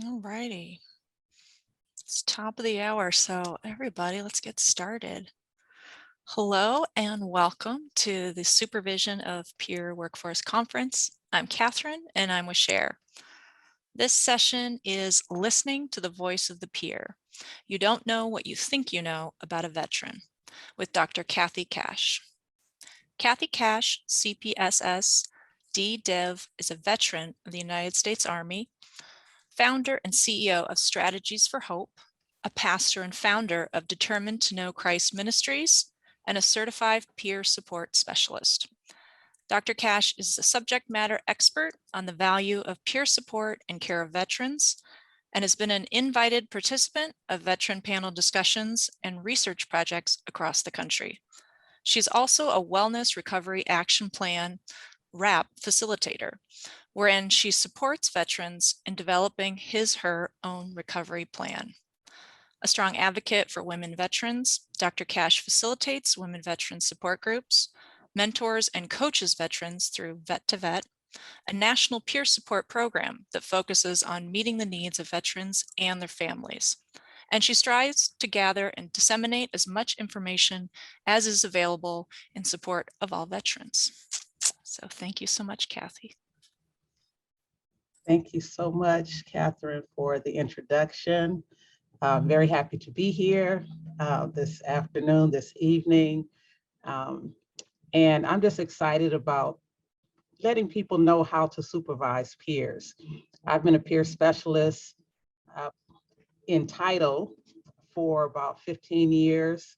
All righty. It's top of the hour, so everybody, let's get started. Hello and welcome to the Supervision of Peer Workforce Conference. I'm Catherine and I'm with Cher. This session is Listening to the Voice of the Peer. You don't know what you think you know about a veteran with Dr. Kathy Cash. Kathy Cash, CPSS, DDev, is a veteran of the United States Army, founder and CEO of Strategies for Hope, a pastor and founder of Determined to Know Christ Ministries, and a certified peer support specialist. Dr. Cash is a subject matter expert on the value of peer support and care of veterans, and has been an invited participant of veteran panel discussions and research projects across the country. She's also a Wellness Recovery Action Plan RAP facilitator, wherein she supports veterans in developing her own recovery plan. A strong advocate for women veterans, Dr. Cash facilitates women veteran support groups, mentors and coaches veterans through Vet to Vet, a national peer support program that focuses on meeting the needs of veterans and their families. And she strives to gather and disseminate as much information as is available in support of all veterans. So thank you so much, Kathy. Thank you so much, Catherine, for the introduction. I'm very happy to be here this afternoon, this evening. And I'm just excited about letting people know how to supervise peers. I've been a peer specialist in title for about 15 years,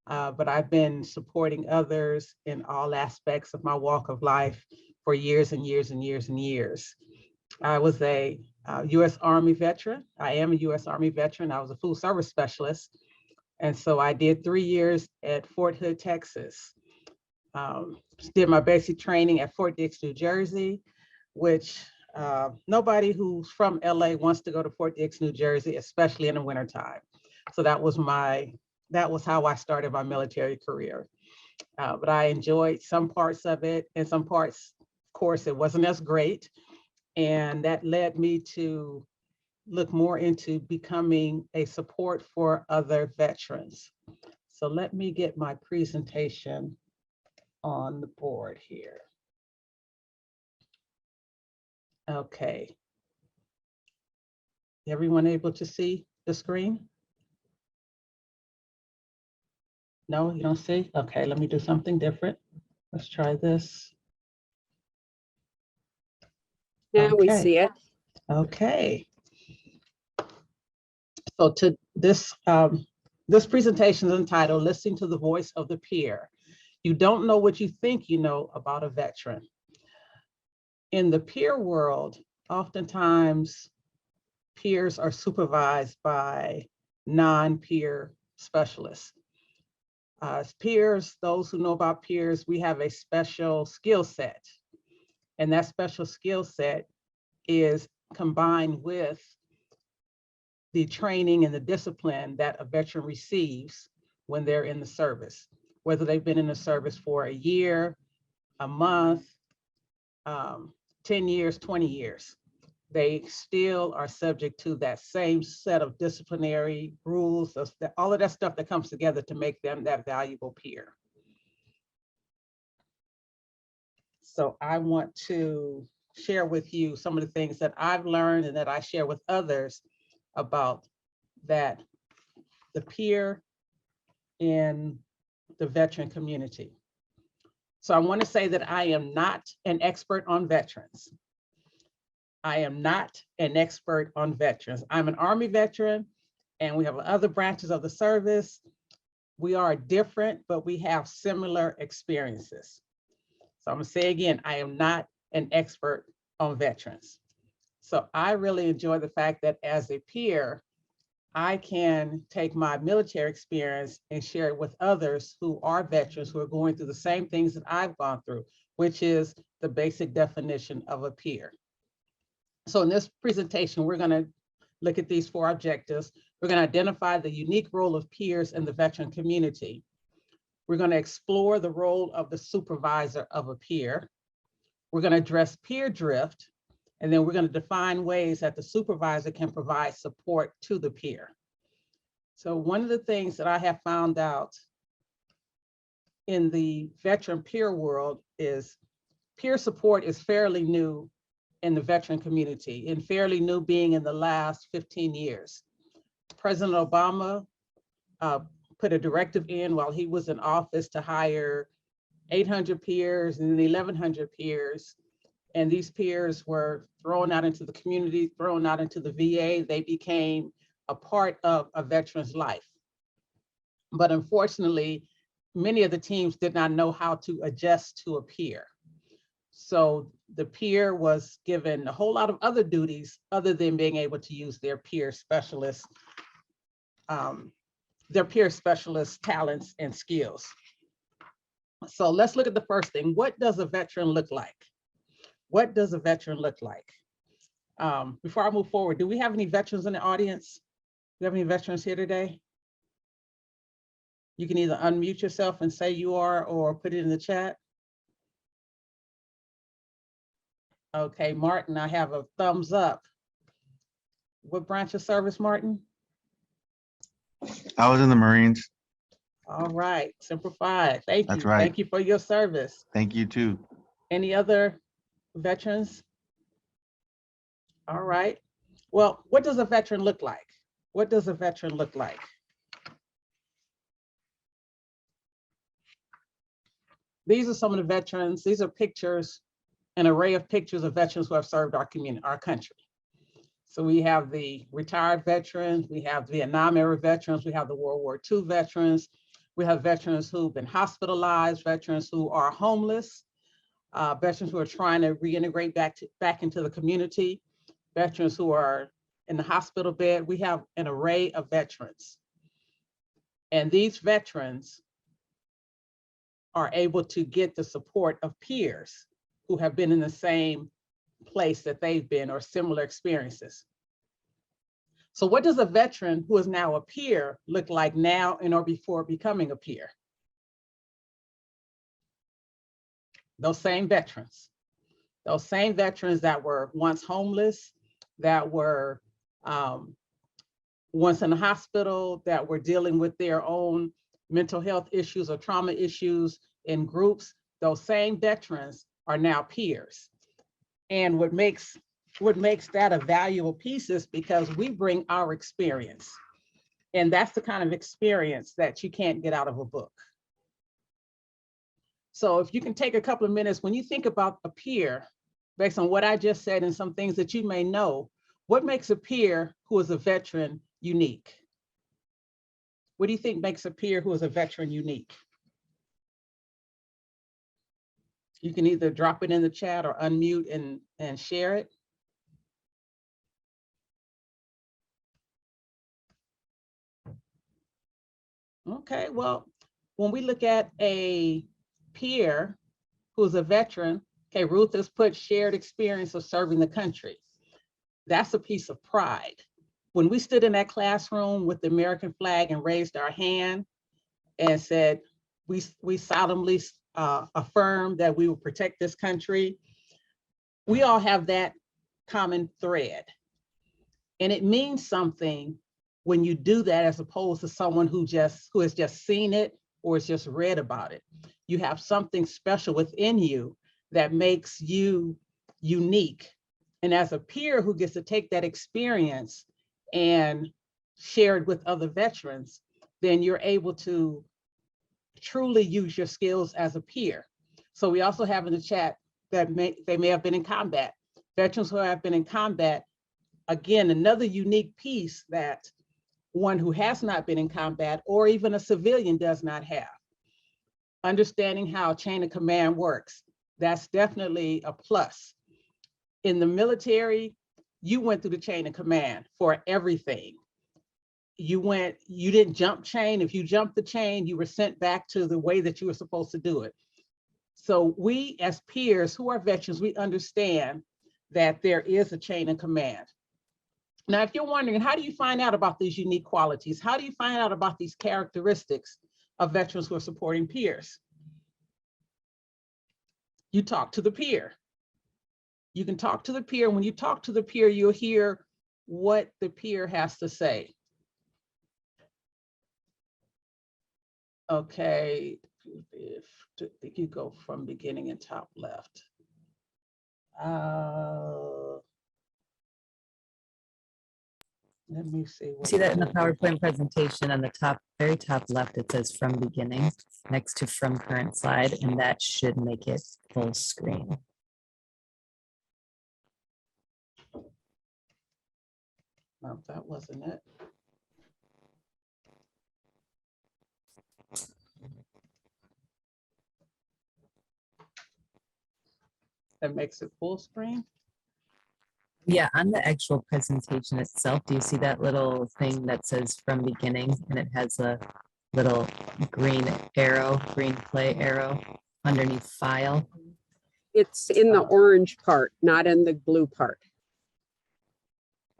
but I've been supporting others in all aspects of my walk of life for years and years and years and years. I was a U.S. Army veteran. I am a U.S. Army veteran. I was a food service specialist. And so I did 3 years at Fort Hood, Texas. Did my basic training at Fort Dix, New Jersey, which nobody who's from LA wants to go to Fort Dix, New Jersey, especially in the wintertime. So that was how I started my military career. But I enjoyed some parts of it, and some parts, of course, it wasn't as great. And that led me to look more into becoming a support for other veterans. So let me get my presentation on the board here. Okay. Everyone able to see the screen? No, you don't see? Okay, let me do something different. Let's try this. Now we see it. Okay. So to this presentation is entitled Listening to the Voice of the Peer. You don't know what you think you know about a veteran. In the peer world, oftentimes peers are supervised by non-peer specialists. Peers, those who know about peers, we have a special skill set. And that special skill set is combined with the training and the discipline that a veteran receives when they're in the service, whether they've been in the service for a year, a month, 10 years, 20 years. They still are subject to that same set of disciplinary rules, all of that stuff that comes together to make them that valuable peer. So I want to share with you some of the things that I've learned and that I share with others about that, the peer in the veteran community. So I want to say that I am not an expert on veterans. I am not an expert on veterans. I'm an Army veteran, and we have other branches of the service. We are different, but we have similar experiences. So I'm gonna say again, I am not an expert on veterans. So I really enjoy the fact that as a peer, I can take my military experience and share it with others who are veterans, who are going through the same things that I've gone through, which is the basic definition of a peer. So in this presentation, we're going to look at these 4 objectives. We're going to identify the unique role of peers in the veteran community. We're going to explore the role of the supervisor of a peer. We're going to address peer drift, And then we're going to define ways that the supervisor can provide support to the peer. So one of the things that I have found out in the veteran peer world is peer support is fairly new in the veteran community, and fairly new being in the last 15 years. President Obama put a directive in while he was in office to hire 800 peers and 1,100 peers. And these peers were thrown out into the community, thrown out into the VA. They became a part of a veteran's life. But unfortunately, many of the teams did not know how to adjust to a peer. So the peer was given a whole lot of other duties other than being able to use their peer specialist talents and skills. So let's look at the first thing. What does a veteran look like? What does a veteran look like? Before I move forward, do we have any veterans in the audience? Do we have any veterans here today? You can either unmute yourself and say you are, or put it in the chat. Okay, Martin, I have a thumbs up. What branch of service, Martin? I was in the Marines. All right, Semper Fi. Thank you. That's right. Thank you for your service. Thank you too. Any other veterans? All right. Well, what does a veteran look like? What does a veteran look like? These are some of the veterans. These are pictures, an array of pictures of veterans who have served our community, our country. So we have the retired veterans, we have Vietnam era veterans, we have the World War II veterans, we have veterans who've been hospitalized, veterans who are homeless, veterans who are trying to reintegrate back into the community, veterans who are in the hospital bed. We have an array of veterans. And these veterans are able to get the support of peers who have been in the same place that they've been or similar experiences. So what does a veteran who is now a peer look like now and or before becoming a peer? Those same veterans that were once homeless, that were once in the hospital, that were dealing with their own mental health issues or trauma issues in groups, those same veterans are now peers. And what makes that a valuable piece is because we bring our experience. And that's the kind of experience that you can't get out of a book. So if you can take a couple of minutes, when you think about a peer, based on what I just said and some things that you may know, what makes a peer who is a veteran unique? What do you think makes a peer who is a veteran unique? You can either drop it in the chat or unmute and share it. Okay, well, when we look at a peer who's a veteran, okay, Ruth has put shared experience of serving the country. That's a piece of pride. When we stood in that classroom with the American flag and raised our hand and said, we solemnly affirm that we will protect this country, we all have that common thread. And it means something when you do that as opposed to someone who has just seen it or has just read about it. You have something special within you that makes you unique. And as a peer who gets to take that experience and share it with other veterans, then you're able to truly use your skills as a peer. So we also have in the chat that they may have been in combat. Veterans who have been in combat, again, another unique piece that one who has not been in combat or even a civilian does not have. Understanding how chain of command works, that's definitely a plus. In the military, you went through the chain of command for everything. You didn't jump chain. If you jumped the chain, you were sent back to the way that you were supposed to do it. So we as peers who are veterans, we understand that there is a chain of command. Now, if you're wondering, how do you find out about these unique qualities? How do you find out about these characteristics of veterans who are supporting peers? You talk to the peer. You can talk to the peer. When you talk to the peer, you'll hear what the peer has to say. Okay, if you go from beginning and top left. Let me see. See that in the PowerPoint presentation on the top, very top left, it says from beginning next to from current slide, and that should make it full screen. No, that wasn't it. That makes it full screen? Yeah, on the actual presentation itself, do you see that little thing that says from beginning, and it has a little green arrow, green play arrow underneath file? It's in the orange part, not in the blue part.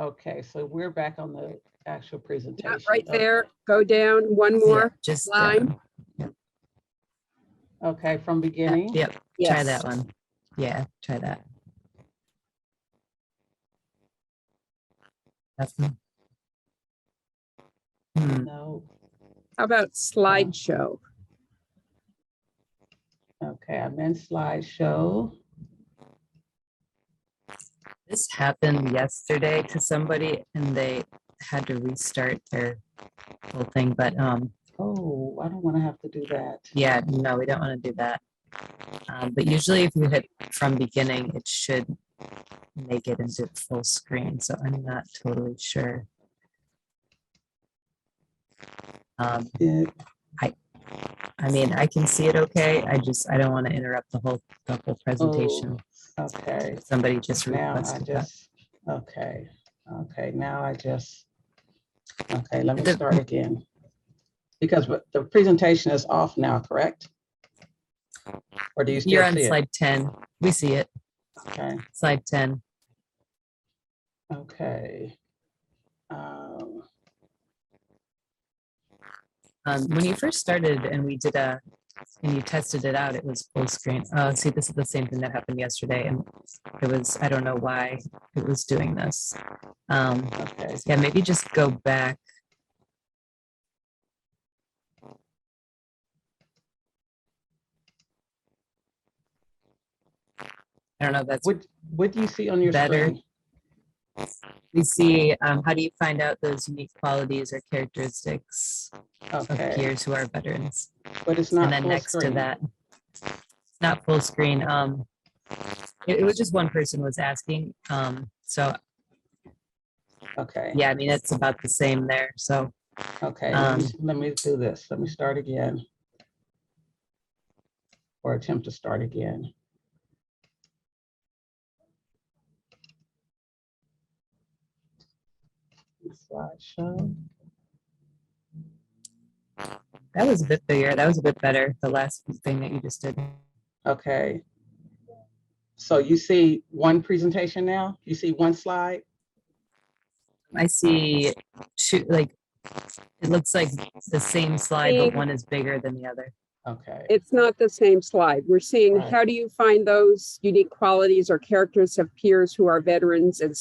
Okay, so we're back on the actual presentation. Yeah, right there. Go down one more. Yeah, just line. Okay, from beginning. Yep, try Yes. that one. Yeah, try that. That's No. How about slideshow? Okay, I'm in slideshow. This happened yesterday to somebody and they had to restart their whole thing, but Oh, I don't want to have to do that. yeah, no, we don't want to do that. But usually if you hit from beginning, it should make it into full screen. So I'm not totally sure. I mean, I can see it okay. I don't want to interrupt the whole presentation. Oh, okay. Somebody just Now I requested just, okay. Okay, now I just, okay, let me start again. Because the presentation is off now, correct? Or do you still You're on see it? slide 10. We see it. Okay, Slide 10. okay. When you first started and we did and you tested it out, it was full screen. See, this is the same thing that happened yesterday, and it was, I don't know why it was doing this. Okay. Yeah, maybe just go back. I don't know if that's What do you see on your better. screen? We see, how do you find out those unique qualities or characteristics of peers who are veterans? But it's not And then full next screen. to that, it's not full screen. It was just one person was asking. So Okay. yeah, I mean, it's about the same there. So Okay, let me do this. Let me start again. Or attempt to start again. Slideshow. that was a bit bigger. That was a bit better. The last thing that you just did. Okay. So you see one presentation now? You see one slide? I see two, like, it looks like the same slide, but one is bigger than the other. Okay. It's not the same slide. We're seeing Right. how do you find those unique qualities or characters of peers who are veterans and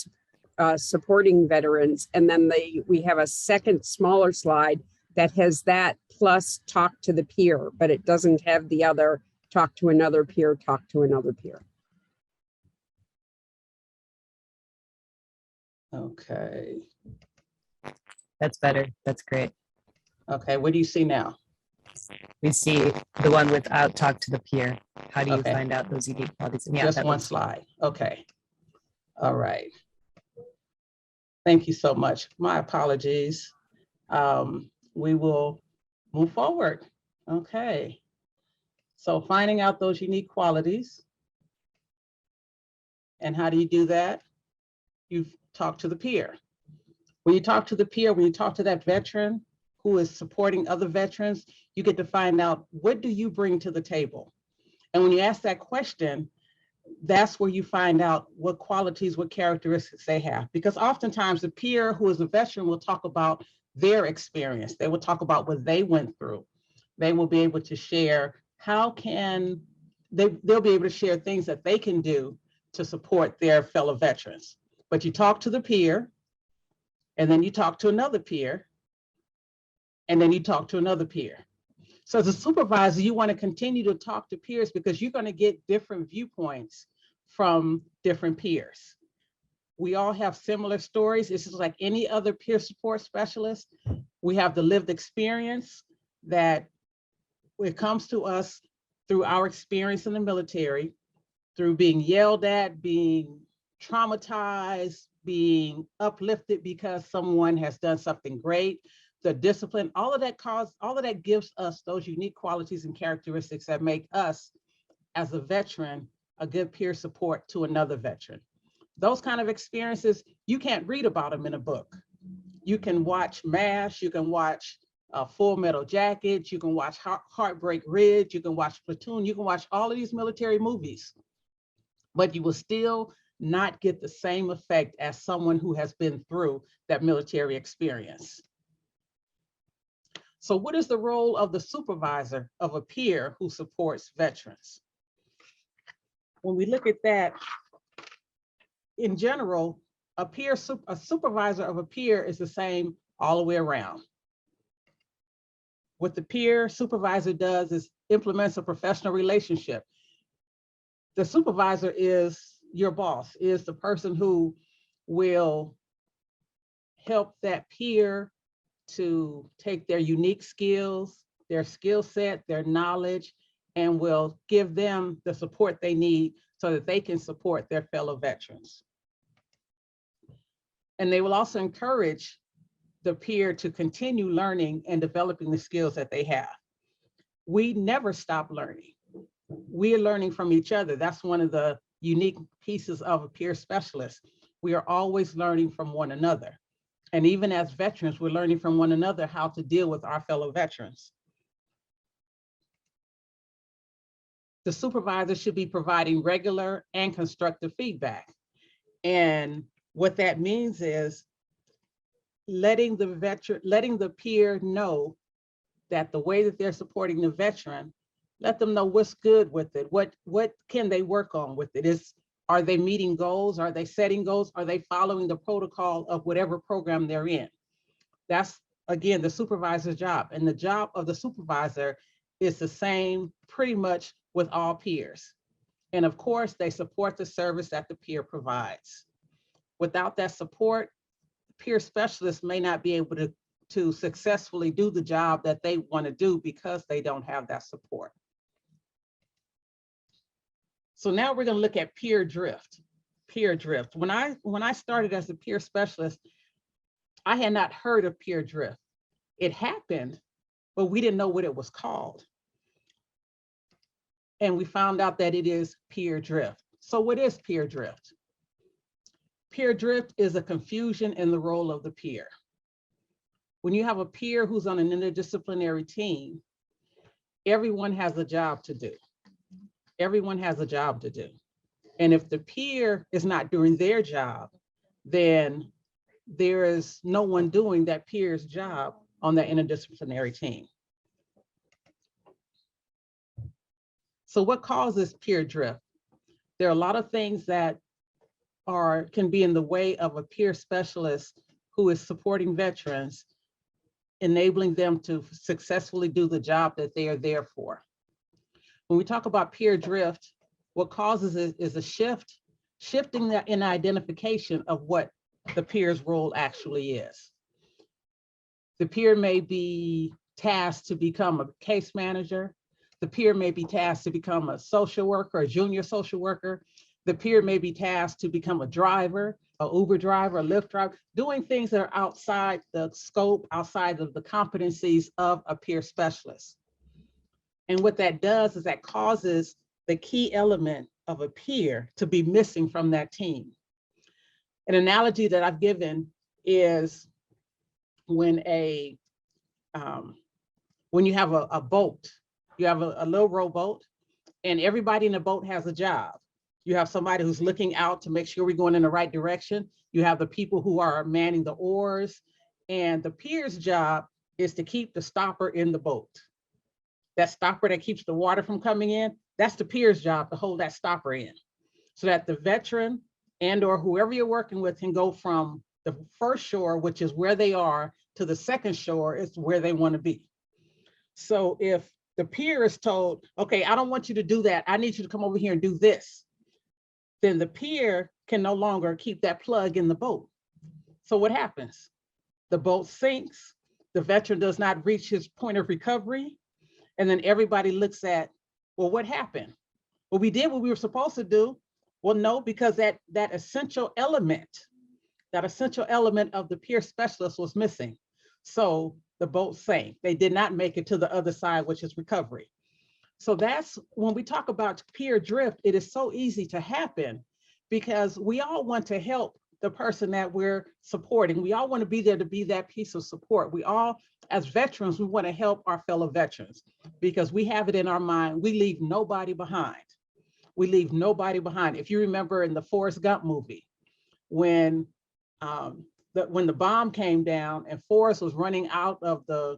supporting veterans. And then we have a second smaller slide that has that plus talk to the peer, but it doesn't have the other talk to another peer, talk to another peer. Okay. That's better. That's great. Okay, what do you see now? We see the one without talk to the peer. How do you Okay. find out those unique qualities? And yeah, Just that one looks- slide. Okay. All right. Thank you so much. My apologies. We will move forward. Okay. So finding out those unique qualities. And how do you do that? You talk to the peer. When you talk to the peer, when you talk to that veteran who is supporting other veterans, you get to find out, what do you bring to the table? And when you ask that question, that's where you find out what qualities, what characteristics they have. Because oftentimes the peer who is a veteran will talk about their experience. They will talk about what they went through. They will be able to share they'll be able to share things that they can do to support their fellow veterans. But you talk to the peer, and then you talk to another peer, and then you talk to another peer. So as a supervisor, you want to continue to talk to peers because you're going to get different viewpoints from different peers. We all have similar stories. It's just like any other peer support specialist. We have the lived experience that it comes to us through our experience in the military, through being yelled at, being traumatized, being uplifted because someone has done something great, the discipline, all of that gives us those unique qualities and characteristics that make us, as a veteran, a good peer support to another veteran. Those kind of experiences, you can't read about them in a book. You can watch MASH, you can watch Full Metal Jacket, you can watch Heartbreak Ridge, you can watch Platoon, you can watch all of these military movies, but you will still not get the same effect as someone who has been through that military experience. So what is the role of the supervisor of a peer who supports veterans? When we look at that, in general, a supervisor of a peer is the same all the way around. What the peer supervisor does is implements a professional relationship. The supervisor is your boss, is the person who will help that peer to take their unique skills, their skill set, their knowledge, and will give them the support they need so that they can support their fellow veterans. And they will also encourage the peer to continue learning and developing the skills that they have. We never stop learning. We are learning from each other. That's one of the unique pieces of a peer specialist. We are always learning from one another. And even as veterans, we're learning from one another how to deal with our fellow veterans. The supervisor should be providing regular and constructive feedback. And what that means is letting the peer know that the way that they're supporting the veteran, let them know what's good with it. What can they work on with it? Are they meeting goals? Are they setting goals? Are they following the protocol of whatever program they're in? That's, again, the supervisor's job. And the job of the supervisor is the same pretty much with all peers. And of course, they support the service that the peer provides. Without that support, peer specialists may not be able to successfully do the job that they want to do because they don't have that support. So now we're going to look at peer drift. Peer drift. When I started as a peer specialist, I had not heard of peer drift. It happened, but we didn't know what it was called. And we found out that it is peer drift. So what is peer drift? Peer drift is a confusion in the role of the peer. When you have a peer who's on an interdisciplinary team, everyone has a job to do. Everyone has a job to do. And if the peer is not doing their job, then there is no one doing that peer's job on that interdisciplinary team. So what causes peer drift? There are a lot of things that can be in the way of a peer specialist who is supporting veterans, enabling them to successfully do the job that they are there for. When we talk about peer drift, what causes it is a shifting in identification of what the peer's role actually is. The peer may be tasked to become a case manager. The peer may be tasked to become a social worker, a junior social worker. The peer may be tasked to become a driver, an Uber driver, a Lyft driver, doing things that are outside the scope, outside of the competencies of a peer specialist. And what that does is that causes the key element of a peer to be missing from that team. An analogy that I've given is when you have a boat, you have a little rowboat, and everybody in the boat has a job. You have somebody who's looking out to make sure we're going in the right direction. You have the people who are manning the oars, and the peer's job is to keep the stopper in the boat. That stopper that keeps the water from coming in, that's the peer's job, to hold that stopper in. so that the veteran and or whoever you're working with can go from the first shore, which is where they are, to the second shore is where they want to be. So if the peer is told, okay, I don't want you to do that, I need you to come over here and do this, then the peer can no longer keep that plug in the boat. So what happens? The boat sinks, the veteran does not reach his point of recovery, and then everybody looks at, well, what happened? Well, we did what we were supposed to do. Well, no, because that essential element of the peer specialist was missing. So the boat sank. They did not make it to the other side, which is recovery. So that's when we talk about peer drift, it is so easy to happen because we all want to help the person that we're supporting. We all want to be there to be that piece of support. We all, as veterans, we want to help our fellow veterans because we have it in our mind, we leave nobody behind. We leave nobody behind. If you remember in the Forrest Gump movie, when the bomb came down and Forrest was running out of the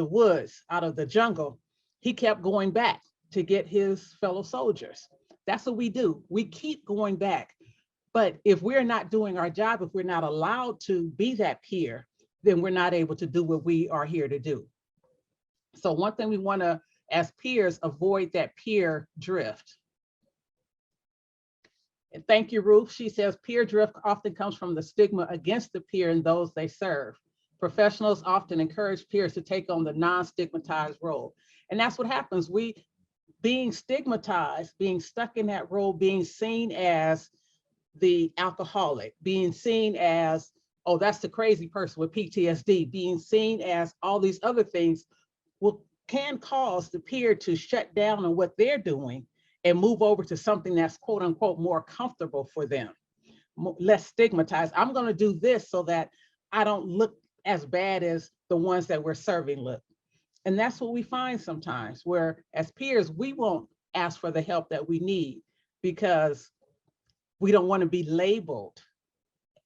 woods, out of the jungle, he kept going back to get his fellow soldiers. That's what we do. We keep going back. But if we're not doing our job, if we're not allowed to be that peer, then we're not able to do what we are here to do. So one thing we want to, as peers, avoid that peer drift. And thank you, Ruth. She says peer drift often comes from the stigma against the peer and those they serve. Professionals often encourage peers to take on the non-stigmatized role. And that's what happens. We, being stigmatized, being stuck in that role, being seen as the alcoholic, being seen as, oh, that's the crazy person with PTSD, being seen as all these other things can cause the peer to shut down on what they're doing and move over to something that's quote unquote more comfortable for them, less stigmatized. I'm going to do this so that I don't look as bad as the ones that we're serving look. And that's what we find sometimes, where as peers, we won't ask for the help that we need because we don't want to be labeled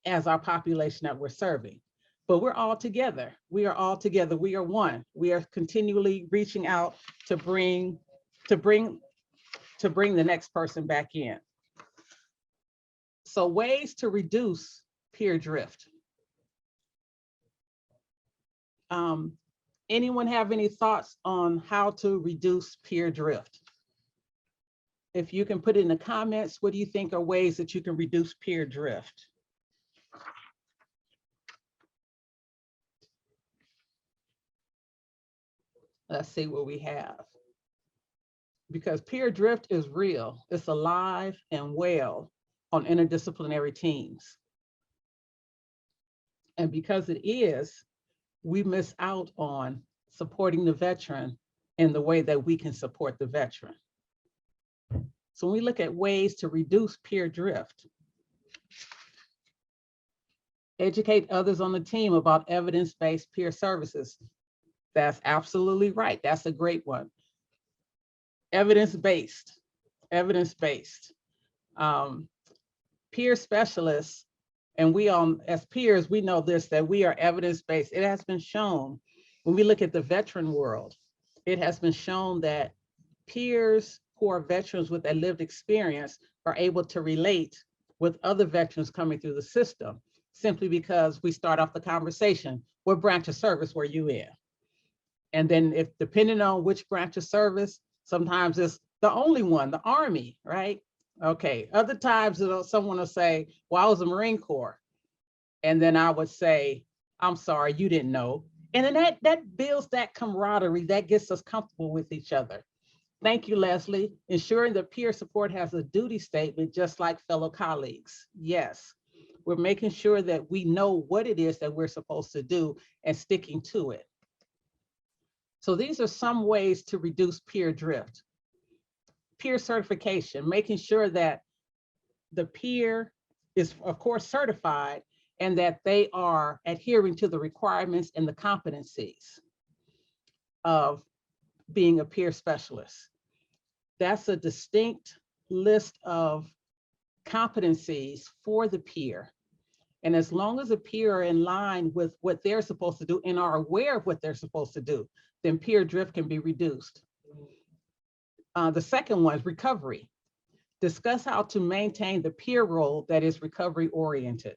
as our population that we're serving. But we're all together. We are all together. We are one. We are continually reaching out to bring the next person back in. So ways to reduce peer drift. Anyone have any thoughts on how to reduce peer drift? If you can put in the comments, what do you think are ways that you can reduce peer drift? Let's see what we have. Because peer drift is real. It's alive and well on interdisciplinary teams. And because it is, we miss out on supporting the veteran in the way that we can support the veteran. So when we look at ways to reduce peer drift, educate others on the team about evidence-based peer services. That's absolutely right. That's a great one. Evidence-based. Peer specialists, and we all, as peers, we know this, that we are evidence-based. It has been shown, when we look at the veteran world, it has been shown that peers who are veterans with a lived experience are able to relate with other veterans coming through the system, simply because we start off the conversation, what branch of service were you in? And then if depending on which branch of service, sometimes it's the only one, the Army, right? Okay, other times someone will say, well, I was a Marine Corps. And then I would say, I'm sorry, you didn't know. And then that builds that camaraderie, that gets us comfortable with each other. Thank you, Leslie. Ensuring that peer support has a duty statement, just like fellow colleagues. Yes, we're making sure that we know what it is that we're supposed to do and sticking to it. So these are some ways to reduce peer drift. Peer certification, making sure that the peer is, of course, certified and that they are adhering to the requirements and the competencies of being a peer specialist. That's a distinct list of competencies for the peer. And as long as the peer are in line with what they're supposed to do and are aware of what they're supposed to do, then peer drift can be reduced. The second one is recovery. Discuss how to maintain the peer role that is recovery oriented.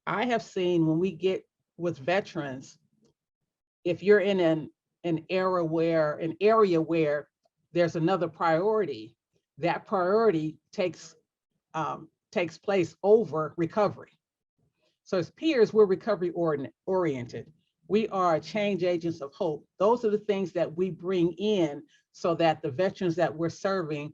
I have seen when we get with veterans, if you're in an area where there's another priority, that priority takes place over recovery. So as peers, we're recovery oriented. We are change agents of hope. Those are the things that we bring in so that the veterans that we're serving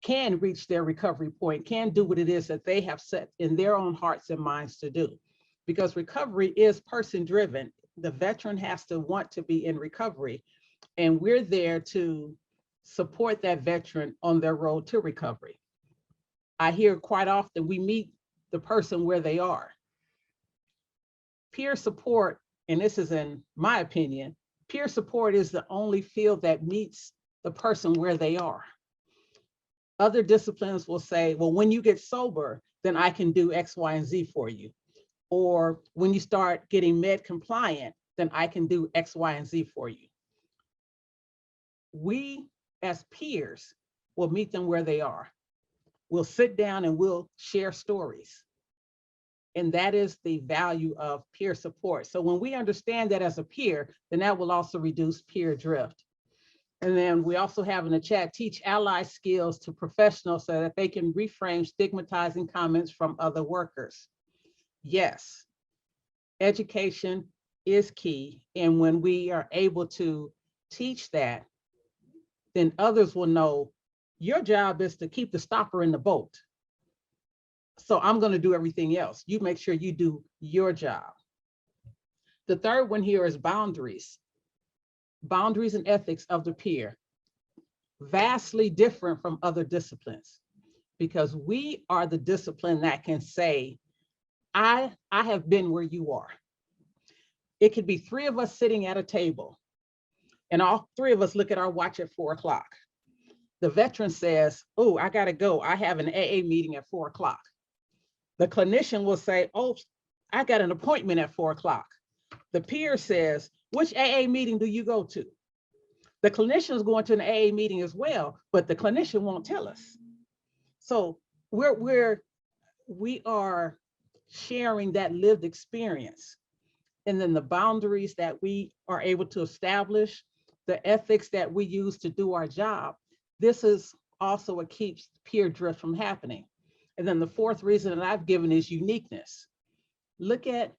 can reach their recovery point, can do what it is that they have set in their own hearts and minds to do. Because recovery is person driven. The veteran has to want to be in recovery, and we're there to support that veteran on their road to recovery. I hear quite often we meet the person where they are. Peer support, and this is in my opinion, peer support is the only field that meets the person where they are. Other disciplines will say, well, when you get sober, then I can do X, Y, and Z for you. Or when you start getting med compliant, then I can do X, Y, and Z for you. We as peers will meet them where they are. We'll sit down and we'll share stories. And that is the value of peer support. So when we understand that as a peer, then that will also reduce peer drift. And then we also have in the chat, teach ally skills to professionals so that they can reframe stigmatizing comments from other workers. Yes, education is key. And when we are able to teach that, then others will know your job is to keep the stopper in the boat. So I'm going to do everything else. You make sure you do your job. The third one here is boundaries. Boundaries and ethics of the peer. Vastly different from other disciplines, because we are the discipline that can say, I have been where you are. It could be 3 of us sitting at a table and all 3 of us look at our watch at 4 o'clock. The veteran says, oh, I gotta go. I have an AA meeting at 4 o'clock. The clinician will say, oh, I got an appointment at 4 o'clock. The peer says, which AA meeting do you go to? The clinician is going to an AA meeting as well, but the clinician won't tell us. So we are sharing that lived experience. And then the boundaries that we are able to establish, the ethics that we use to do our job, this is also what keeps peer drift from happening. And then the 4th reason that I've given is uniqueness. Look at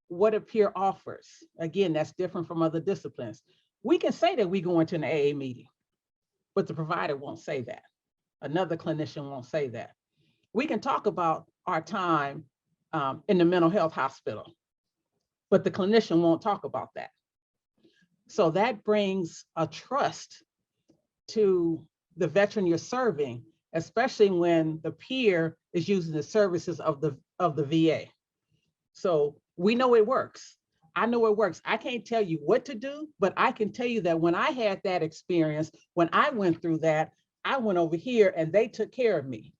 what a peer offers. Again, that's different from other disciplines. We can say that we go into an AA meeting, but the provider won't say that. Another clinician won't say that. We can talk about our time in the mental health hospital, but the clinician won't talk about that. So that brings a trust to the veteran you're serving, especially when the peer is using the services of the VA. So we know it works. I know it works. I can't tell you what to do, but I can tell you that when I had that experience, when I went through that, I went over here and they took care of me.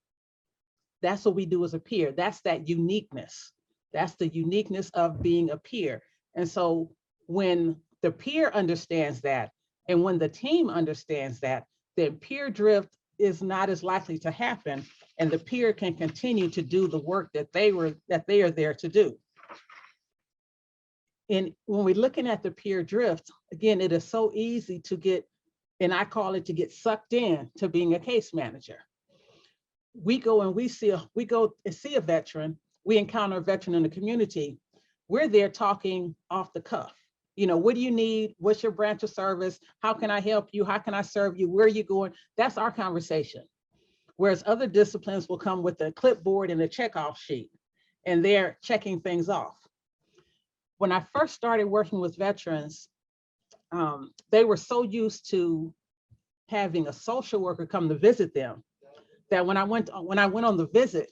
That's what we do as a peer. That's that uniqueness. That's the uniqueness of being a peer. And so when the peer understands that, and when the team understands that, then peer drift is not as likely to happen, and the peer can continue to do the work that they are there to do. And when we're looking at the peer drift, again, it is so easy to get, and I call it to get sucked in to being a case manager. We go and see a veteran, we encounter a veteran in the community. We're there talking off the cuff. You know, what do you need? What's your branch of service? How can I help you? How can I serve you? Where are you going? That's our conversation. Whereas other disciplines will come with a clipboard and a checkoff sheet, and they're checking things off. When I first started working with veterans, they were so used to having a social worker come to visit them that when I went on the visit,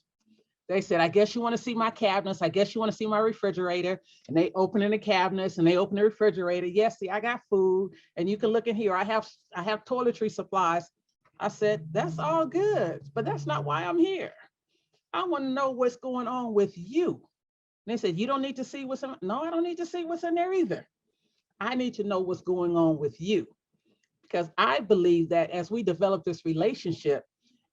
they said, I guess you want to see my cabinets. I guess you want to see my refrigerator. And they open in the cabinets and they open the refrigerator. Yes, see, I got food and you can look in here. I have toiletry supplies. I said, that's all good, but that's not why I'm here. I want to know what's going on with you. And they said, you don't need to see what's in. No, I don't need to see what's in there either. I need to know what's going on with you. because I believe that as we develop this relationship,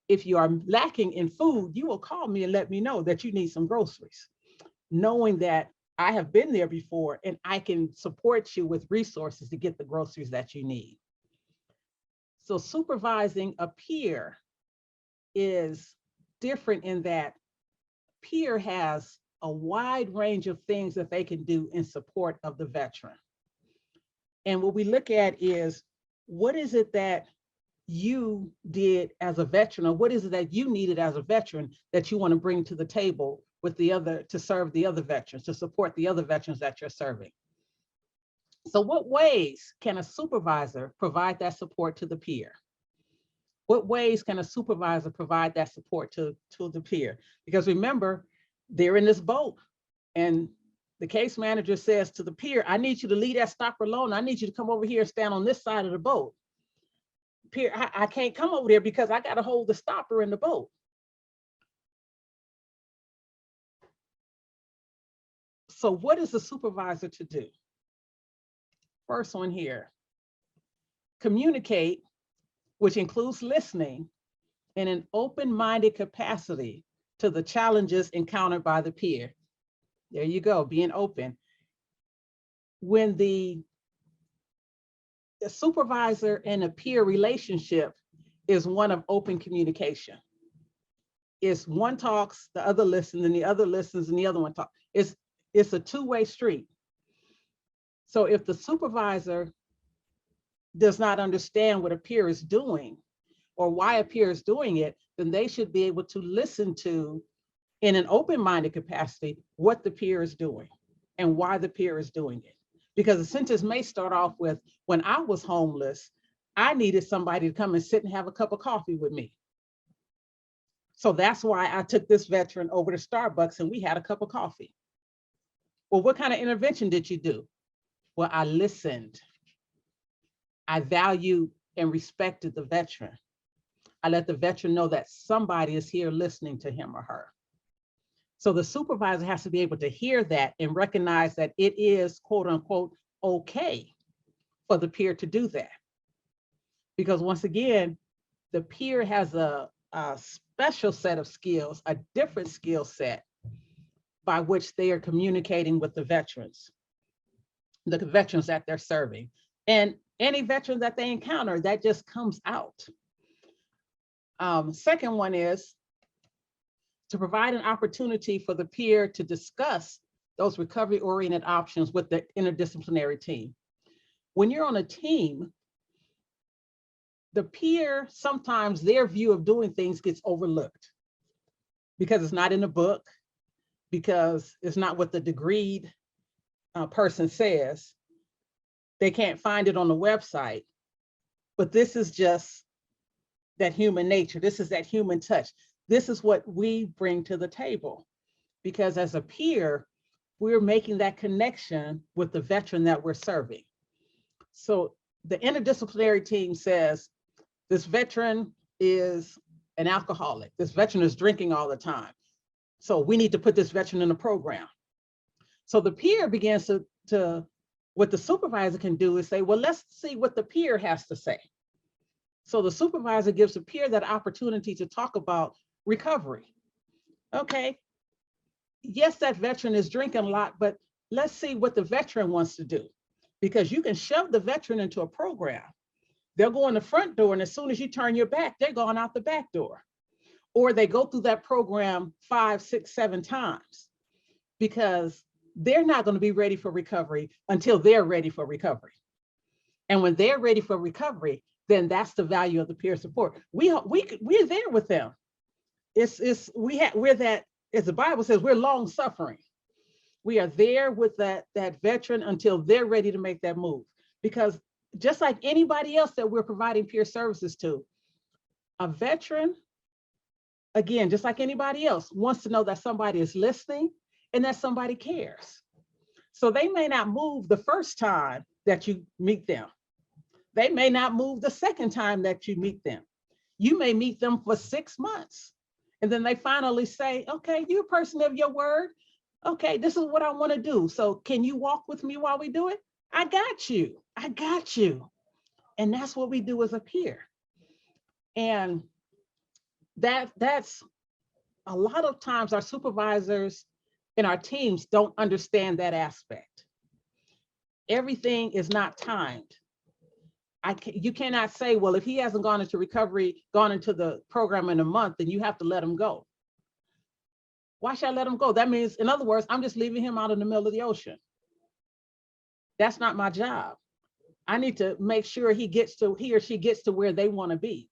if you are lacking in food, you will call me and let me know that you need some groceries, knowing that I have been there before and I can support you with resources to get the groceries that you need. So supervising a peer is different in that peer has a wide range of things that they can do in support of the veteran. And what we look at is, what is it that you did as a veteran, or what is it that you needed as a veteran that you want to bring to the table with the other, to serve the other veterans, to support the other veterans that you're serving? So what ways can a supervisor provide that support to the peer? What ways can a supervisor provide that support to the peer? Because remember, they're in this boat and the case manager says to the peer, I need you to leave that stopper alone. I need you to come over here and stand on this side of the boat. Peer, I can't come over there because I got to hold the stopper in the boat. So what is the supervisor to do? First one here, communicate, which includes listening in an open-minded capacity to the challenges encountered by the peer. There you go, being open. When the supervisor and a peer relationship is one of open communication. It's one talks, the other listens, and the other listens, and the other one talks. It's a two-way street. So if the supervisor does not understand what a peer is doing or why a peer is doing it, then they should be able to listen to, in an open-minded capacity, what the peer is doing and why the peer is doing it. Because the sentence may start off with, when I was homeless, I needed somebody to come and sit and have a cup of coffee with me. So that's why I took this veteran over to Starbucks and we had a cup of coffee. Well, what kind of intervention did you do? Well, I listened. I valued and respected the veteran. I let the veteran know that somebody is here listening to him or her. So the supervisor has to be able to hear that and recognize that it is, quote unquote, okay for the peer to do that. Because once again, the peer has a special set of skills, a different skill set by which they are communicating with the veterans that they're serving. And any veteran that they encounter, that just comes out. Second one is to provide an opportunity for the peer to discuss those recovery-oriented options with the interdisciplinary team. When you're on a team, the peer, sometimes their view of doing things gets overlooked because it's not in the book, because it's not what the degreed person says. They can't find it on the website, but this is just that human nature. This is that human touch. This is what we bring to the table, because as a peer, we're making that connection with the veteran that we're serving. So the interdisciplinary team says, this veteran is an alcoholic. This veteran is drinking all the time. So we need to put this veteran in a program. So the peer begins to what the supervisor can do is say, well, let's see what the peer has to say. So the supervisor gives the peer that opportunity to talk about recovery. Okay, yes, that veteran is drinking a lot, but let's see what the veteran wants to do. Because you can shove the veteran into a program. They'll go in the front door, and as soon as you turn your back, they're going out the back door. Or they go through that program 5, 6, 7 times, because they're not going to be ready for recovery until they're ready for recovery. And when they're ready for recovery, then that's the value of the peer support. We're there with them. We're that, as the Bible says, we're long suffering. We are there with that veteran until they're ready to make that move. Because just like anybody else that we're providing peer services to, a veteran, again, just like anybody else, wants to know that somebody is listening and that somebody cares. So they may not move the first time that you meet them. They may not move the second time that you meet them. You may meet them for 6 months. And then they finally say, okay, you're a person of your word. Okay, this is what I want to do. So can you walk with me while we do it? I got you. I got you. And that's what we do as a peer. And that's a lot of times our supervisors and our teams don't understand that aspect. Everything is not timed. You cannot say, well, if he hasn't gone into recovery, gone into the program in a month, then you have to let him go. Why should I let him go? That means, in other words, I'm just leaving him out in the middle of the ocean. That's not my job. I need to make sure he or she gets to where they want to be.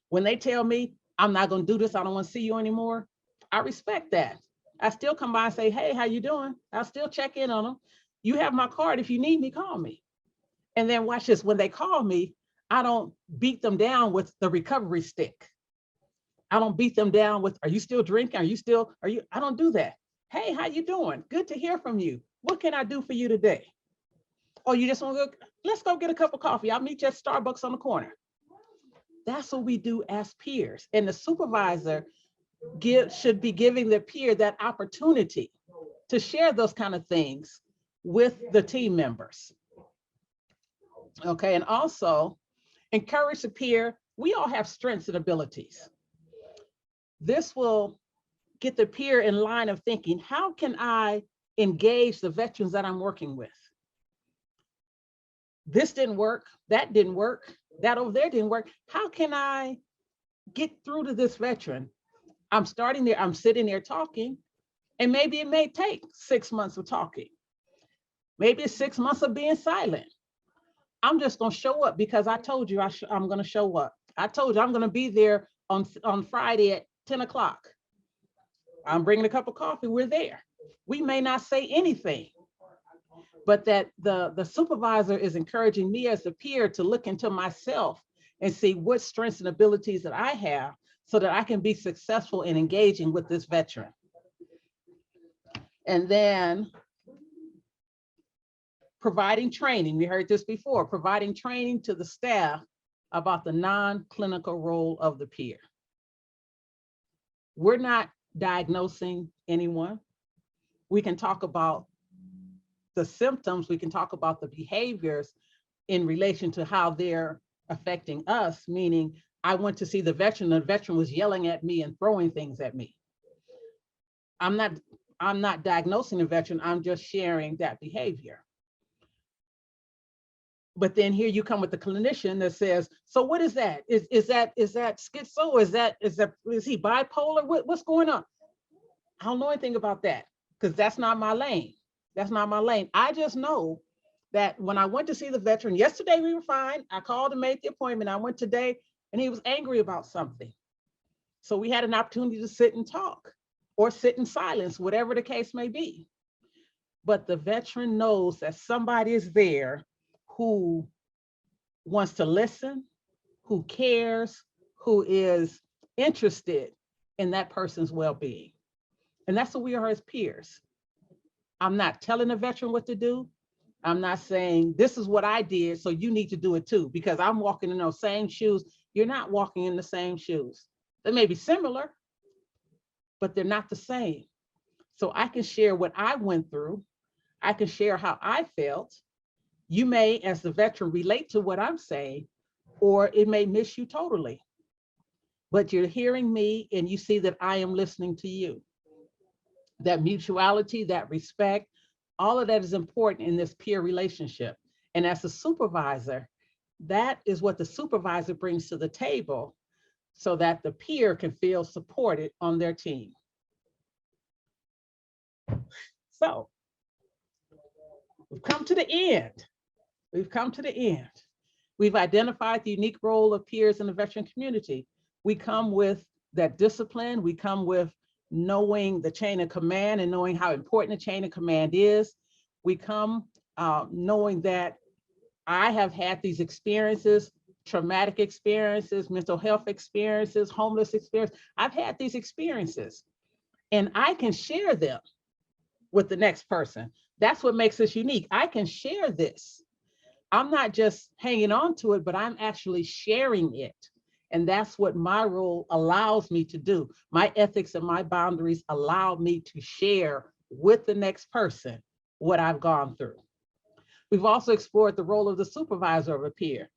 When they tell me, I'm not going to do this, I don't want to see you anymore, I respect that. I still come by and say, hey, how you doing? I'll still check in on them. You have my card. If you need me, call me. And then watch this, when they call me, I don't beat them down with the recovery stick. I don't beat them down with, are you still drinking? I don't do that. Hey, how you doing? Good to hear from you. What can I do for you today? Oh, you just want to go, let's go get a cup of coffee. I'll meet you at Starbucks on the corner. That's what we do as peers. And the supervisor should be giving the peer that opportunity to share those kind of things with the team members. Okay, and also encourage the peer. We all have strengths and abilities. This will get the peer in line of thinking, how can I engage the veterans that I'm working with? This didn't work, that didn't work, that over there didn't work. How can I get through to this veteran? I'm starting there, I'm sitting there talking, and maybe it may take 6 months of talking. Maybe it's 6 months of being silent. I'm just gonna show up because I told you I'm gonna show up. I told you I'm gonna be there on Friday at 10 o'clock. I'm bringing a cup of coffee, we're there. We may not say anything, but that the supervisor is encouraging me as a peer to look into myself and see what strengths and abilities that I have so that I can be successful in engaging with this veteran. And then providing training, we heard this before, providing training to the staff about the non-clinical role of the peer. We're not diagnosing anyone. We can talk about the symptoms, we can talk about the behaviors in relation to how they're affecting us, meaning I went to see the veteran was yelling at me and throwing things at me. I'm not diagnosing the veteran, I'm just sharing that behavior. But then here you come with the clinician that says, so what is that? Is that schizo? Is he bipolar? What's going on? I don't know anything about that because that's not my lane. That's not my lane. I just know that when I went to see the veteran, yesterday we were fine. I called and made the appointment. I went today and he was angry about something. So we had an opportunity to sit and talk or sit in silence, whatever the case may be. But the veteran knows that somebody is there who wants to listen, who cares, who is interested in that person's well-being. And that's what we are as peers. I'm not telling a veteran what to do. I'm not saying this is what I did, so you need to do it too, because I'm walking in those same shoes. You're not walking in the same shoes. They may be similar, but they're not the same. So I can share what I went through. I can share how I felt. You may, as the veteran, relate to what I'm saying, or it may miss you totally. But you're hearing me and you see that I am listening to you. That mutuality, that respect, all of that is important in this peer relationship. And as a supervisor, that is what the supervisor brings to the table so that the peer can feel supported on their team. So we've come to the end. We've come to the end. We've identified the unique role of peers in the veteran community. We come with that discipline. We come with knowing the chain of command and knowing how important the chain of command is. We come knowing that I have had these experiences, traumatic experiences, mental health experiences, homeless experience. I've had these experiences and I can share them with the next person. That's what makes us unique. I can share this. I'm not just hanging on to it, but I'm actually sharing it. And that's what my role allows me to do. My ethics and my boundaries allow me to share with the next person what I've gone through. We've also explored the role of the supervisor of a peer.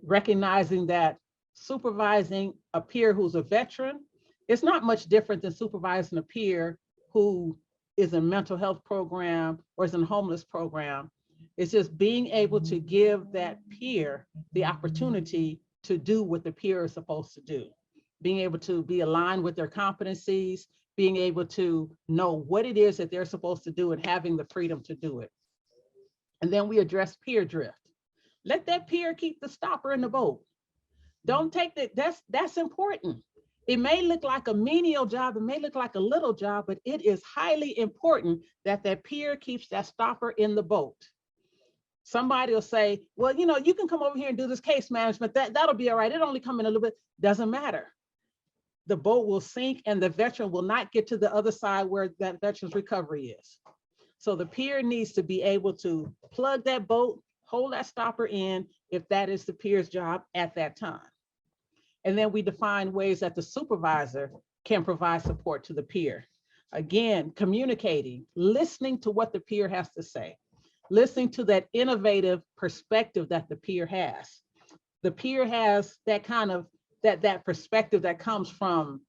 recognizing that supervising a peer who's a veteran, it's not much different than supervising a peer who is in a mental health program or is in a homeless program. It's just being able to give that peer the opportunity to do what the peer is supposed to do, being able to be aligned with their competencies, being able to know what it is that they're supposed to do and having the freedom to do it. And then we address peer drift. Let that peer keep the stopper in the boat. Don't take that, that's important. It may look like a menial job, it may look like a little job, but it is highly important that that peer keeps that stopper in the boat. Somebody will say, well, you know, you can come over here and do this case management, that'll be all right. It'll only come in a little bit, doesn't matter. The boat will sink and the veteran will not get to the other side where that veteran's recovery is. So the peer needs to be able to plug that boat, hold that stopper in if that is the peer's job at that time. And then we define ways that the supervisor can provide support to the peer. Again, communicating, listening to what the peer has to say, listening to that innovative perspective that the peer has. The peer has that kind of, that perspective that comes from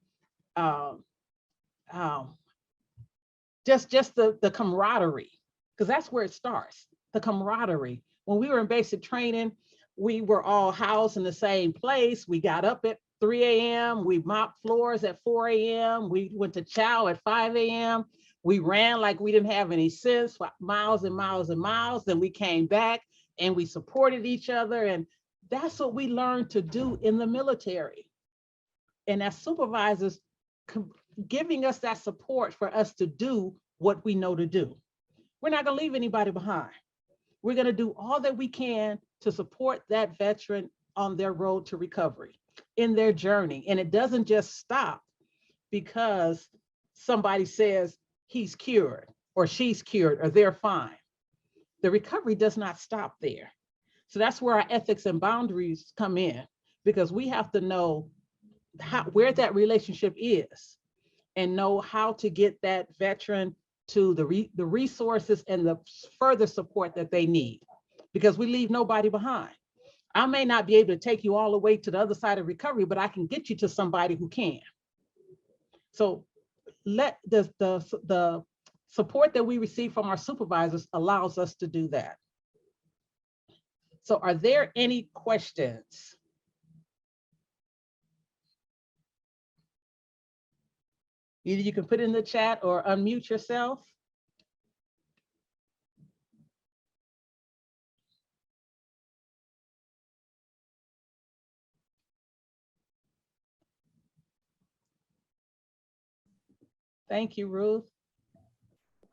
just the camaraderie, because that's where it starts, the camaraderie. When we were in basic training, we were all housed in the same place. We got up at 3 a.m. We mopped floors at 4 a.m. We went to chow at 5 a.m. We ran like we didn't have any sense for miles and miles and miles. Then we came back and we supported each other. And that's what we learned to do in the military. And as supervisors, giving us that support for us to do what we know to do. We're not going to leave anybody behind. We're going to do all that we can to support that veteran on their road to recovery, in their journey. And it doesn't just stop because somebody says he's cured or she's cured or they're fine. The recovery does not stop there. So that's where our ethics and boundaries come in, because we have to know where that relationship is and know how to get that veteran to the resources and the further support that they need, because we leave nobody behind. I may not be able to take you all the way to the other side of recovery, but I can get you to somebody who can. So let the support that we receive from our supervisors allows us to do that. So are there any questions? Either you can put it in the chat or unmute yourself. Thank you, Ruth.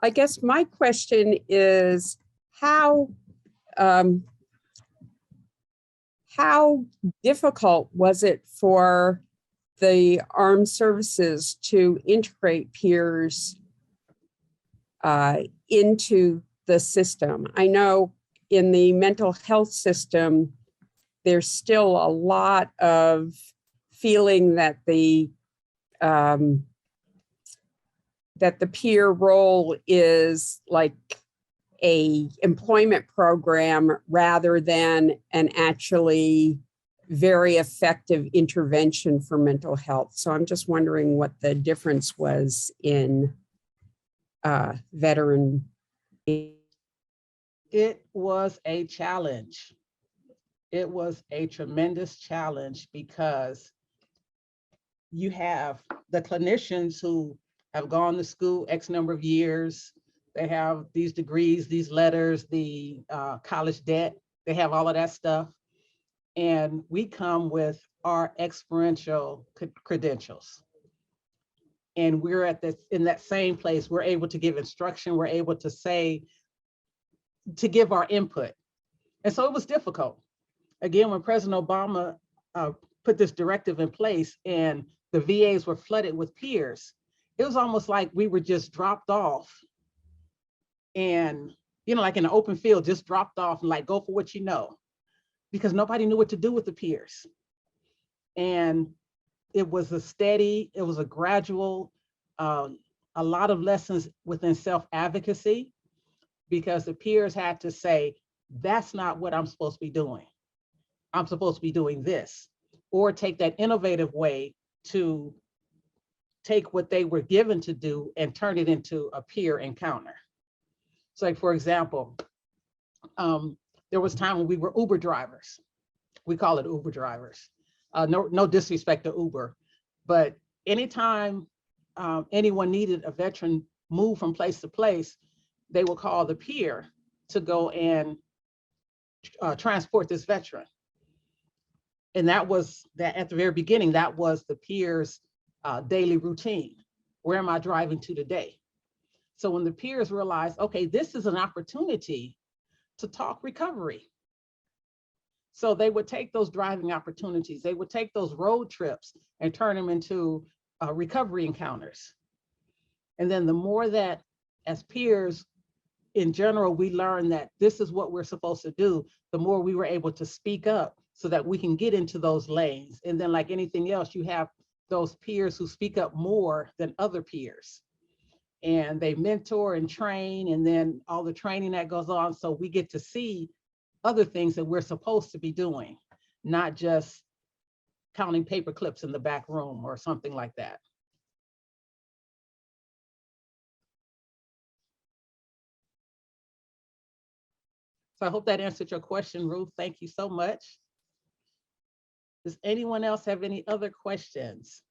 I guess my question is how difficult was it for the armed services to integrate peers into the system? I know in the mental health system, there's still a lot of feeling that the peer role is like a employment program rather than an actually very effective intervention for mental health. So I'm just wondering what the difference was in veteran. It was a challenge. It was a tremendous challenge because you have the clinicians who have gone to school X number of years. They have these degrees, these letters, the college debt. They have all of that stuff. And we come with our experiential credentials. And we're in that same place. We're able to give instruction. We're able to give our input. And so it was difficult. Again, when President Obama put this directive in place and the VAs were flooded with peers, it was almost like we were just dropped off and, like in an open field, just dropped off and like, go for what you know, because nobody knew what to do with the peers. And it was a gradual, a lot of lessons within self-advocacy, because the peers had to say, that's not what I'm supposed to be doing. I'm supposed to be doing this, or take that innovative way to take what they were given to do and turn it into a peer encounter. So like, for example, there was time when we were Uber drivers. We call it Uber drivers. No disrespect to Uber, but anytime anyone needed a veteran move from place to place, they would call the peer to go and transport this veteran. And that was that at the very beginning, that was the peer's daily routine. Where am I driving to today? So when the peers realized, okay, this is an opportunity to talk recovery. So they would take those driving opportunities, they would take those road trips and turn them into recovery encounters. And then the more that as peers, in general, we learn that this is what we're supposed to do, the more we were able to speak up so that we can get into those lanes. And then like anything else, you have those peers who speak up more than other peers. And they mentor and train, and then all the training that goes on. So we get to see other things that we're supposed to be doing, not just counting paper clips in the back room or something like that. So I hope that answered your question, Ruth. Thank you so much. Does anyone else have any other questions?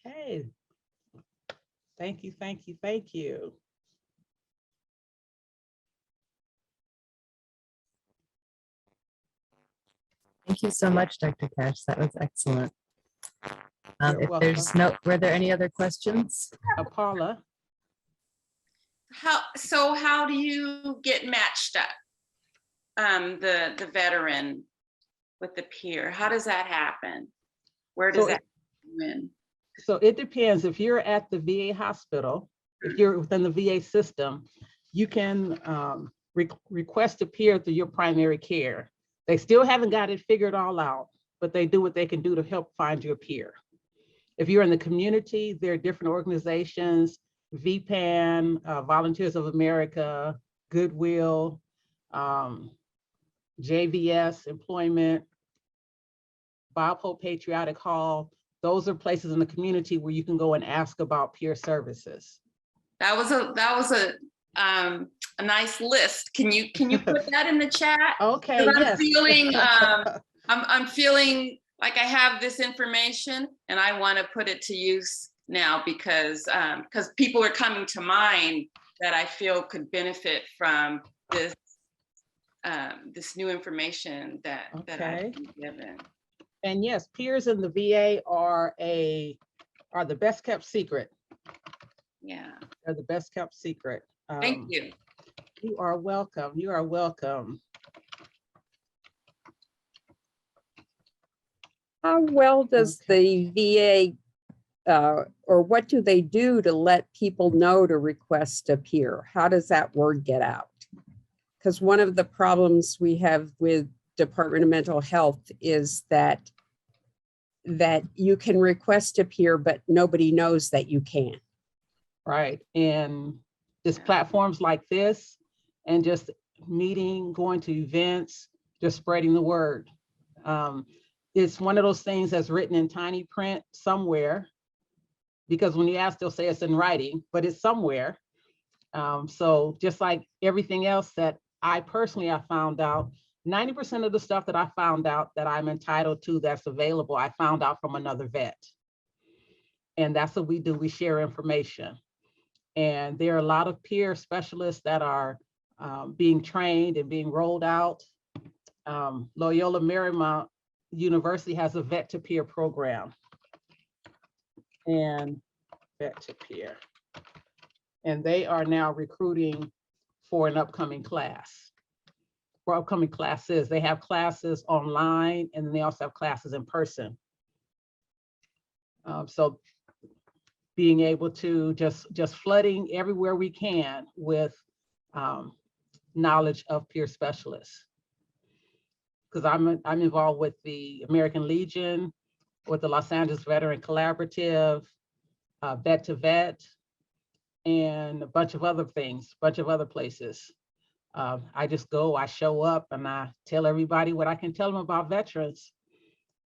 Okay. Thank you, thank you, thank you. Thank you so much, Dr. Cash. That was excellent. You're If welcome. there's no, were there any other questions? Paula, How do you get matched up? The veteran with the peer, how does that happen? Where does that win? so it depends. If you're at the VA hospital, if you're within the VA system, you can request a peer through your primary care. They still haven't got it figured all out, but they do what they can do to help find you a peer. If you're in the community, there are different organizations, VPAN, Volunteers of America, Goodwill, JVS, Employment, Bob Hope Patriotic Hall. Those are places in the community where you can go and ask about peer services. That was a nice list. Can you put that in the chat? Okay, I'm yes. feeling I'm feeling like I have this information and I want to put it to use now because people are coming to mind that I feel could benefit from this this new information that I've been given. And yes, peers in the VA are the best kept secret. Yeah. They're the best kept secret. Thank you. You are welcome. You are welcome. How well does the VA or what do they do to let people know to request a peer? How does that word get out? Because one of the problems we have with Department of Mental Health is that you can request a peer, but nobody knows that you can. Right. And just platforms like this and just meeting, going to events, just spreading the word. It's one of those things that's written in tiny print somewhere, because when you ask, they'll say it's in writing, but it's somewhere. So just like everything else that I personally have found out, 90% of the stuff that I found out that I'm entitled to that's available, I found out from another vet. And that's what we do, we share information. And there are a lot of peer specialists that are being trained and being rolled out. Loyola Marymount University has a vet to peer program. And vet to peer. And they are now recruiting for an upcoming class. For upcoming classes, they have classes online and then they also have classes in person. So being able to just flooding everywhere we can with knowledge of peer specialists. Because I'm involved with the American Legion, with the Los Angeles Veteran Collaborative, Vet to Vet, and a bunch of other things, bunch of other places. I just go, I show up, and I tell everybody what I can tell them about veterans.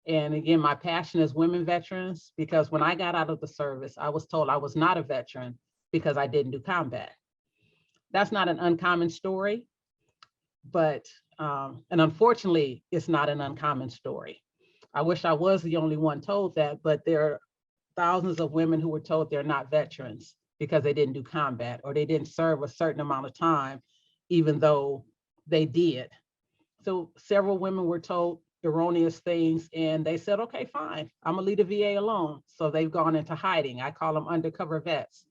And again, my passion is women veterans, because when I got out of the service, I was told I was not a veteran because I didn't do combat. That's not an uncommon story, but, and unfortunately, it's not an uncommon story. I wish I was the only one told that, but there are thousands of women who were told they're not veterans because they didn't do combat or they didn't serve a certain amount of time, even though they did. So several women were told erroneous things, and they said, okay, fine, I'm gonna leave the VA alone. So they've gone into hiding. I call them undercover vets.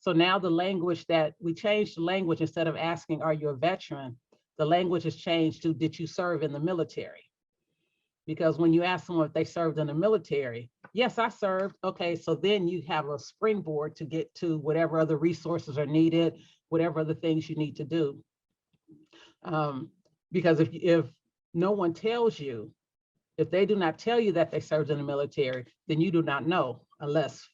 So now the language that we changed the language, instead of asking, are you a veteran? The language has changed to, did you serve in the military? Because when you ask someone if they served in the military, yes, I served. Okay, so then you have a springboard to get to whatever other resources are needed, whatever other things you need to do. Because if no one tells you, if they do not tell you that they served in the military, then you do not know, unless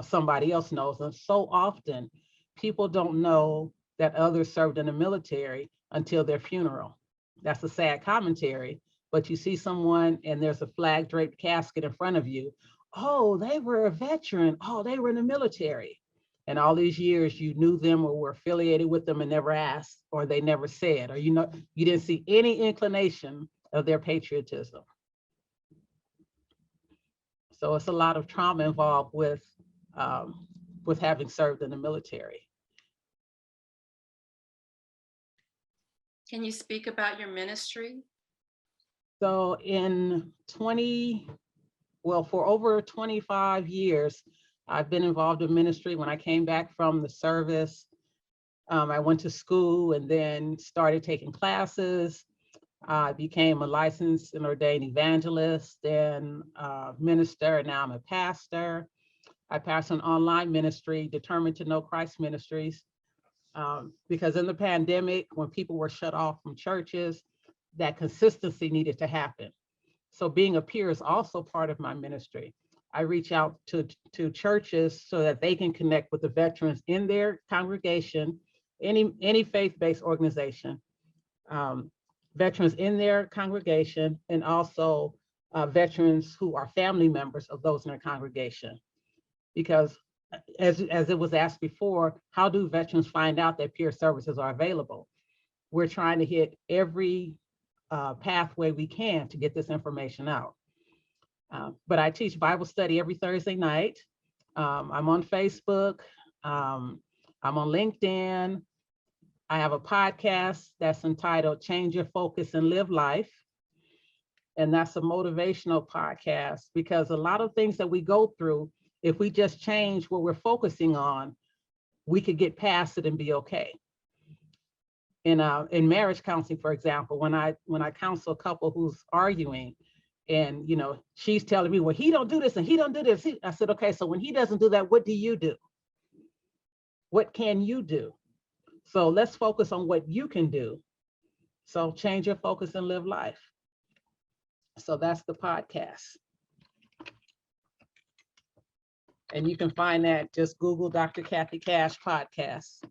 somebody else knows. And so often people don't know that others served in the military until their funeral. That's a sad commentary, but you see someone and there's a flag draped casket in front of you. Oh, they were a veteran. Oh, they were in the military. And all these years you knew them or were affiliated with them and never asked, or they never said, or you didn't see any inclination of their patriotism. So it's a lot of trauma involved with having served in the military. Can you speak about your ministry? So for over 25 years, I've been involved in ministry. When I came back from the service, I went to school and then started taking classes. I became a licensed and ordained evangelist and minister, and now I'm a pastor. I pastor an online ministry, Determined to Know Christ Ministries, because in the pandemic, when people were shut off from churches, that consistency needed to happen. So being a peer is also part of my ministry. I reach out to churches so that they can connect with the veterans in their congregation, any faith-based organization, veterans in their congregation, and also veterans who are family members of those in their congregation. Because as it was asked before, how do veterans find out that peer services are available? We're trying to hit every pathway we can to get this information out. But I teach Bible study every Thursday night. I'm on Facebook. I'm on LinkedIn. I have a podcast that's entitled Change Your Focus and Live Life. And that's a motivational podcast, because a lot of things that we go through, if we just change what we're focusing on, we could get past it and be okay. In marriage counseling, for example, when I counsel a couple who's arguing, and she's telling me, well, he don't do this and he don't do this. I said, okay, so when he doesn't do that, what do you do? What can you do? So let's focus on what you can do. So change your focus and live life. So that's the podcast. And you can find that, just Google Dr. Kathy Cash podcast.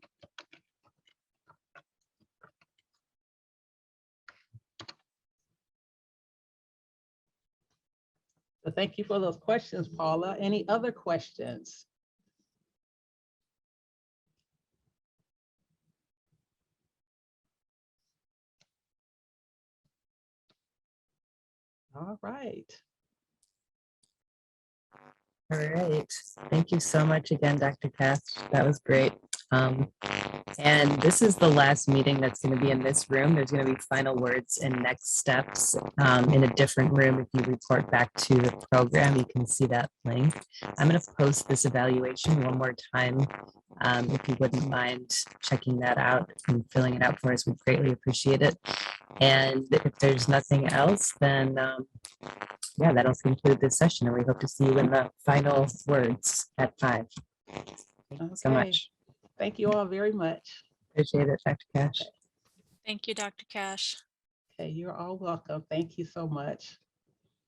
So thank you for those questions, Paula. Any other questions? All right. All right. Thank you so much again, Dr. Cash. That was great. And this is the last meeting that's going to be in this room. There's going to be final words and next steps in a different room. If you report back to the program, you can see that link. I'm going to post this evaluation one more time. If you wouldn't mind checking that out and filling it out for us, we'd greatly appreciate it. And if there's nothing else, then yeah, that'll conclude this session, and we hope to see you in the final words at 5. Thank you so much. Thank you all very much. Appreciate it, Dr. Cash. Thank you, Dr. Cash. Okay, you're all welcome. Thank you so much.